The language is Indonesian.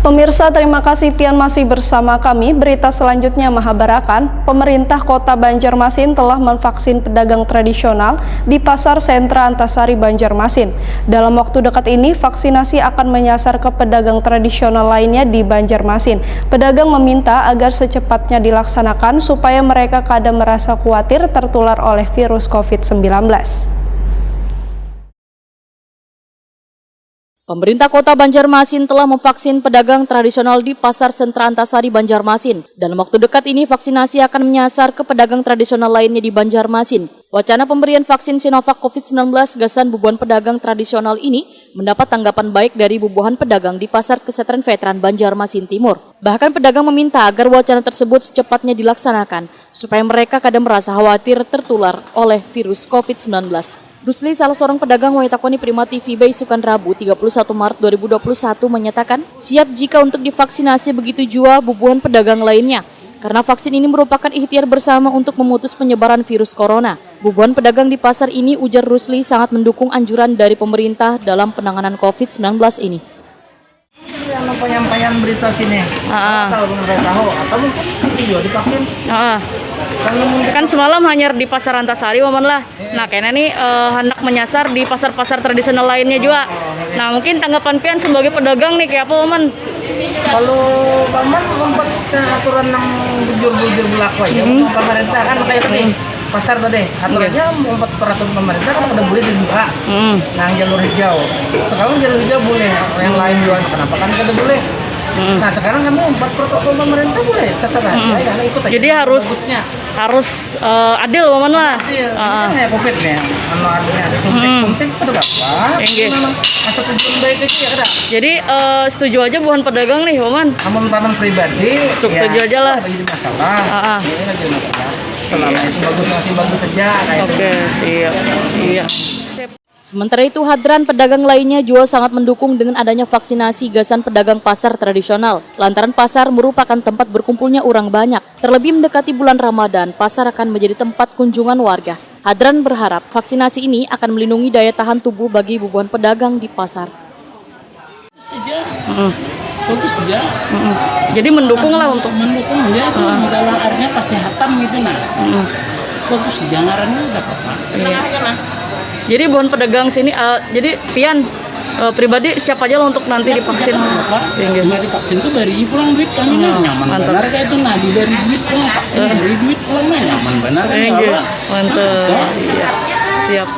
Pemirsa, terima kasih Pian masih bersama kami. Berita selanjutnya mengabarkan, pemerintah Kota Banjarmasin telah memvaksin pedagang tradisional di Pasar Sentra Antasari Banjarmasin. Dalam waktu dekat ini, vaksinasi akan menyasar ke pedagang tradisional lainnya di Banjarmasin. Pedagang meminta agar secepatnya dilaksanakan supaya mereka kadang merasa khawatir tertular oleh virus COVID-19. Pemerintah Kota Banjarmasin telah memvaksin pedagang tradisional di Pasar Sentra Antasari Banjarmasin. Dalam waktu dekat ini, vaksinasi akan menyasar ke pedagang tradisional lainnya di Banjarmasin. Wacana pemberian vaksin Sinovac COVID-19 gasan bubuhan pedagang tradisional ini mendapat tanggapan baik dari bubuhan pedagang di Pasar Kesetren Veteran Banjarmasin Timur. Bahkan pedagang meminta agar wacana tersebut secepatnya dilaksanakan, supaya mereka kadang merasa khawatir tertular oleh virus COVID-19. Rusli, salah seorang pedagang Waitakoni Prima TV Bay Sukan Rabu 31 Maret 2021 menyatakan siap jika untuk divaksinasi, begitu juga bubuhan pedagang lainnya. Karena vaksin ini merupakan ikhtiar bersama untuk memutus penyebaran virus corona. Bubuhan pedagang di pasar ini, ujar Rusli, sangat mendukung anjuran dari pemerintah dalam penanganan COVID-19 ini. Yang penyampaian berita sini, kalau belum tahu atau mungkin juga divaksin. Kan semalam hanya di Pasar Antasari, Waman lah. Nah, kayaknya nih hendak menyasar di pasar-pasar tradisional lainnya juga. Nah, mungkin tanggapan Pian sebagai pedagang nih kayak apa, Waman? Kalau Paman lompat ke aturan yang bujur-bujur berlaku aja, pemerintah kan kayak tadi pasar tadi aturannya lompat peraturan pemerintah kan udah boleh dibuka. Nah, jalur hijau. Sekarang jalur hijau boleh, yang lain juga kenapa kan kada boleh? Nah, sekarang kami lompat protokol pemerintah boleh, terserah. Ya, ikut aja. Jadi harus adil, Waman lah. Kayak COVID nih, artinya ada suntik itu berapa? Asal tujuan baik aja ya kada. Jadi setuju aja bukan pedagang nih, Waman. Namun tanam pribadi, setuju aja lah. Jadi masalah. Ini lagi masalah. Selama itu masih bagus saja. Oke, siap. Iya. Sementara itu, hadran pedagang lainnya juga sangat mendukung dengan adanya vaksinasi gasan pedagang pasar tradisional. Lantaran pasar merupakan tempat berkumpulnya orang banyak. Terlebih mendekati bulan Ramadan, pasar akan menjadi tempat kunjungan warga. Hadran berharap vaksinasi ini akan melindungi daya tahan tubuh bagi bubuhan pedagang di pasar. Bagus saja. Jadi mendukung lah untuk mendukung dia itu dalam artinya kesehatan gitu nah. Bagus saja, ngarannya udah apa-apa. Jadi bukan pedagang sini, jadi Pian pribadi siap aja lo untuk nanti divaksin. Nggak divaksin tuh dari pulang duit kan nyaman benar kayak itu, nah diberi duit pulang vaksin, dari duit pulang nyaman benar kan. Mantap, iya, siap.